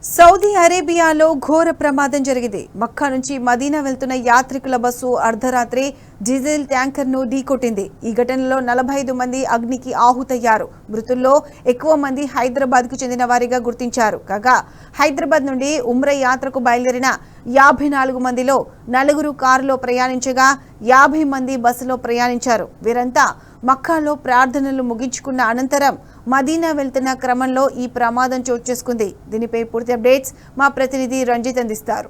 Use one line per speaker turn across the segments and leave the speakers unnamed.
Saudi అరేబియాలో ఘోర ప్రమాదం జరిగింది. మక్కా నుంచి మదీనా వెళ్తున్న యాత్రికుల బస్సు అర్ధరాత్రి డీజిల్ ట్యాంకర్ను ఢీకొట్టింది. ఈ ఘటనలో 45 మంది అగ్నికి ఆహుతయ్యారు. మృతుల్లో ఎక్కువ మంది హైదరాబాద్కు చెందిన వారిగా గుర్తించారు. కాగా హైదరాబాద్ నుండి ఉమ్రా యాత్రకు బయలుదేరిన 54 మందిలో 4 కారులో ప్రయాణించగా 50 మంది బస్సులో ప్రయాణించారు. వీరంతా మక్కాలో ప్రార్థనలు ముగించుకున్న అనంతరం మదీనా వెళ్తున్న క్రమంలో ఈ ప్రమాదం చోటు చేసుకుంది. దీనిపై పూర్తి అప్డేట్స్ మా ప్రతినిధి రంజిత్ అందిస్తారు.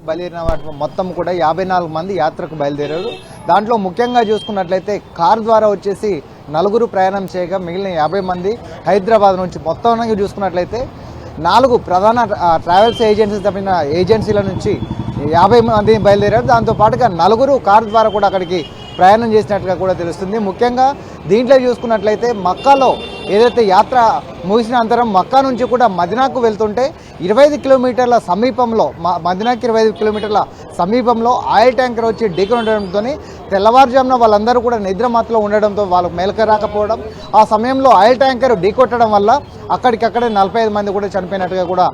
బయలుదేరిన వాటి మొత్తం కూడా 54 మంది యాత్రకు బయలుదేరారు. దాంట్లో ముఖ్యంగా చూసుకున్నట్లయితే కారు ద్వారా వచ్చేసి 4 ప్రయాణం చేయగా మిగిలిన 50 మంది హైదరాబాద్ నుంచి మొత్తం చూసుకున్నట్లయితే 4 ప్రధాన ట్రావెల్స్ ఏజెన్సీల నుంచి 50 మంది బయలుదేరారు. దాంతోపాటుగా 4 కారు ద్వారా కూడా అక్కడికి ప్రయాణం చేసినట్లుగా కూడా తెలుస్తుంది. ముఖ్యంగా దీంట్లో చూసుకున్నట్లయితే మక్కాలో ఏదైతే యాత్ర ముగిసిన అనంతరం మక్కా నుంచి కూడా మదీనాకు వెళ్తుంటే 25 కిలోమీటర్ల సమీపంలో మదీనాకి 25 కిలోమీటర్ల సమీపంలో ఆయిల్ ట్యాంకర్ వచ్చి ఢీకొనడంతో తెల్లవారుజామున వాళ్ళందరూ కూడా నిద్రమత్తులో ఉండడంతో వాళ్ళకు మేలుక రాకపోవడం, ఆ సమయంలో ఆయిల్ ట్యాంకర్ ఢీకొట్టడం వల్ల అక్కడికక్కడే 45 మంది కూడా చనిపోయినట్టుగా కూడా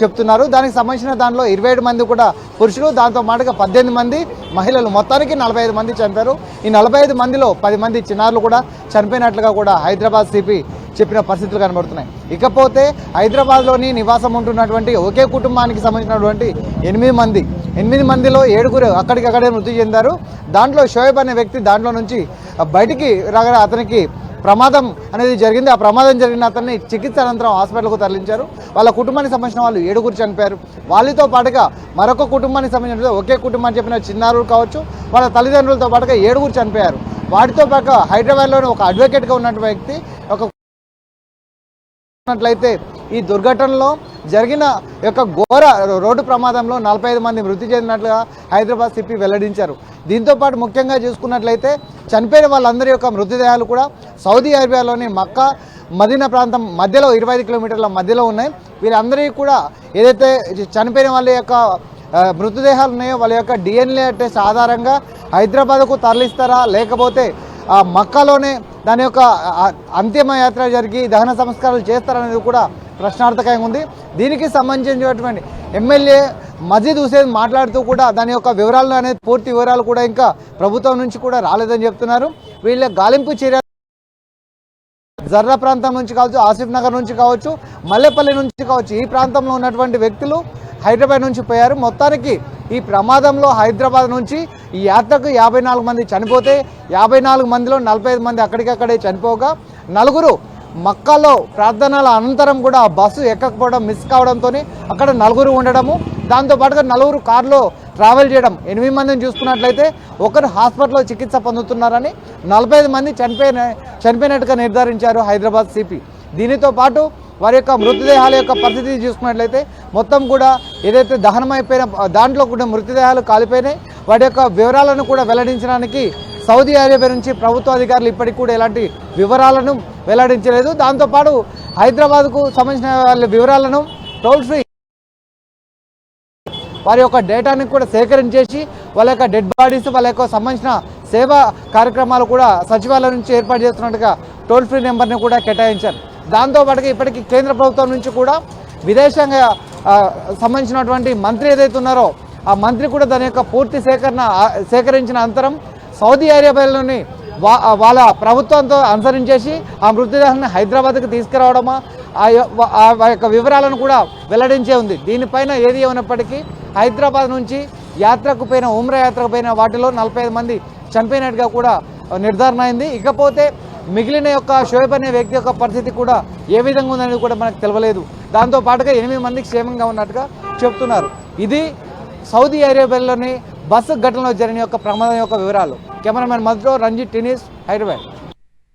చెప్తున్నారు. దానికి సంబంధించిన దానిలో 27 మంది కూడా పురుషులు, దాంతో పాటుగా 18 మంది మహిళలు, మొత్తానికి 45 మంది చనిపోయారు. ఈ 45 మందిలో 10 మంది చిన్నారులు కూడా చనిపోయినట్లుగా కూడా హైదరాబాద్ సిపి చెప్పిన పరిస్థితులు కనబడుతున్నాయి. ఇకపోతే హైదరాబాద్లోని నివాసం ఉంటున్నటువంటి ఒకే కుటుంబానికి సంబంధించినటువంటి 8 మందిలో 7 అక్కడికక్కడే మృతి చెందారు. దాంట్లో షోయబ్ అనే వ్యక్తి దాంట్లో నుంచి బయటికి రాగా అతనికి ప్రమాదం అనేది జరిగింది. ఆ ప్రమాదం జరిగిన అతన్ని చికిత్స అనంతరం హాస్పిటల్కు తరలించారు. వాళ్ళ కుటుంబానికి సంబంధించిన వాళ్ళు 7 చనిపోయారు. వాళ్ళతో పాటుగా మరొక కుటుంబానికి సంబంధించిన ఒకే కుటుంబానికి చెప్పిన చిన్నారులు కావచ్చు, వాళ్ళ తల్లిదండ్రులతో పాటుగా 7 చనిపోయారు. వాటితో పాటు హైదరాబాద్లోని ఒక అడ్వకేట్గా ఉన్నటువంటి వ్యక్తి అయితే ఈ దుర్ఘటనలో జరిగిన యొక్క ఘోర రోడ్డు ప్రమాదంలో 45 మంది మృతి చెందినట్లుగా హైదరాబాద్ సిపి వెల్లడించారు. దీంతోపాటు ముఖ్యంగా చూసుకున్నట్లయితే చనిపోయిన వాళ్ళందరి యొక్క మృతదేహాలు కూడా సౌదీ అరేబియాలోని మక్కా మదీనా ప్రాంతం మధ్యలో 25 కిలోమీటర్ల మధ్యలో ఉన్నాయి. వీరందరికీ కూడా ఏదైతే చనిపోయిన వాళ్ళ యొక్క మృతదేహాలు ఉన్నాయో వాళ్ళ యొక్క DNA టెస్ట్ ఆధారంగా హైదరాబాద్కు తరలిస్తారా, లేకపోతే మక్కాలోనే దాని యొక్క అంతిమ యాత్ర జరిగి దహన సంస్కారాలు చేస్తారనేది కూడా ప్రశ్నార్థకంగా ఉంది. దీనికి సంబంధించినటువంటి ఎమ్మెల్యే మజీద్ హుసేన్ మాట్లాడుతూ కూడా దాని యొక్క వివరాలు అనేది పూర్తి వివరాలు కూడా ఇంకా ప్రభుత్వం నుంచి కూడా రాలేదని చెప్తున్నారు. వీళ్ళ గాలింపు చర్య జర్రా ప్రాంతం నుంచి కావచ్చు, ఆసిఫ్ నగర్ నుంచి కావచ్చు, మల్లెపల్లి నుంచి కావచ్చు, ఈ ప్రాంతంలో ఉన్నటువంటి వ్యక్తులు హైదరాబాద్ నుంచి పోయారు. మొత్తానికి ఈ ప్రమాదంలో హైదరాబాద్ నుంచి ఈ యాత్రకు 54 మంది చనిపోతే 54 మందిలో 45 మంది అక్కడికక్కడే చనిపోగా 4 మక్కాలో ప్రార్థనల అనంతరం కూడా బస్సు ఎక్కకపోవడం, మిస్ కావడంతో అక్కడ 4 ఉండడము, దాంతోపాటుగా 4 కారులో ట్రావెల్ చేయడం. 8 మందిని చూసుకున్నట్లయితే ఒకరు హాస్పిటల్లో చికిత్స పొందుతున్నారని, 45 మంది చనిపోయినట్టుగా నిర్ధారించారు హైదరాబాద్ సిపి. దీనితో పాటు వారి యొక్క మృతదేహాల యొక్క పరిస్థితి చూసుకున్నట్లయితే మొత్తం కూడా ఏదైతే దహనమైపోయిన దాంట్లో కూడా మృతదేహాలు కాలిపోయినాయి. వాటి యొక్క వివరాలను కూడా వెల్లడించడానికి సౌదీ అరేబియా నుంచి ప్రభుత్వ అధికారులు ఇప్పటికి కూడా ఎలాంటి వివరాలను వెల్లడించలేదు. దాంతోపాటు హైదరాబాద్కు సంబంధించిన వాళ్ళ వివరాలను టోల్ ఫ్రీ వారి యొక్క డేటాని కూడా సేకరించేసి వాళ్ళ యొక్క డెడ్ బాడీస్, వాళ్ళ యొక్క సంబంధించిన సేవా కార్యక్రమాలు కూడా సచివాలయం నుంచి ఏర్పాటు చేస్తున్నట్టుగా టోల్ ఫ్రీ నెంబర్ని కూడా కేటాయించారు. దాంతోపాటుగా ఇప్పటికీ కేంద్ర ప్రభుత్వం నుంచి కూడా విదేశాంగ సంబంధించినటువంటి మంత్రి ఏదైతే ఉన్నారో ఆ మంత్రి కూడా దాని యొక్క పూర్తి సేకరించిన అనంతరం సౌదీ అరేబియాలోని వాళ్ళ ప్రభుత్వంతో అనుసరించేసి ఆ మృతదేహాన్ని హైదరాబాద్కి తీసుకురావడమా ఆ యొక్క వివరాలను కూడా వెల్లడించే ఉంది. దీనిపైన ఏది ఏమైనప్పటికీ హైదరాబాద్ నుంచి యాత్రకు పోయిన ఉమ్రా యాత్రకు పోయిన వాటిలో 45 మంది చనిపోయినట్టుగా కూడా నిర్ధారణ అయింది. ఇకపోతే మిగిలిన యొక్క షోయబ్ అనే వ్యక్తి యొక్క పరిస్థితి కూడా ఏ విధంగా ఉందనేది కూడా మనకు తెలియలేదు. దాంతో పాటుగా 8 మందికి క్షేమంగా ఉన్నట్టుగా చెప్తున్నారు. ఇది సౌదీ అరేబియాలోని బస్సు ఘటనలో జరిగిన యొక్క ప్రమాదం యొక్క వివరాలు. కెమెరామెన్ మధుతో రంజిత్, టీవీ న్యూస్, హైదరాబాద్.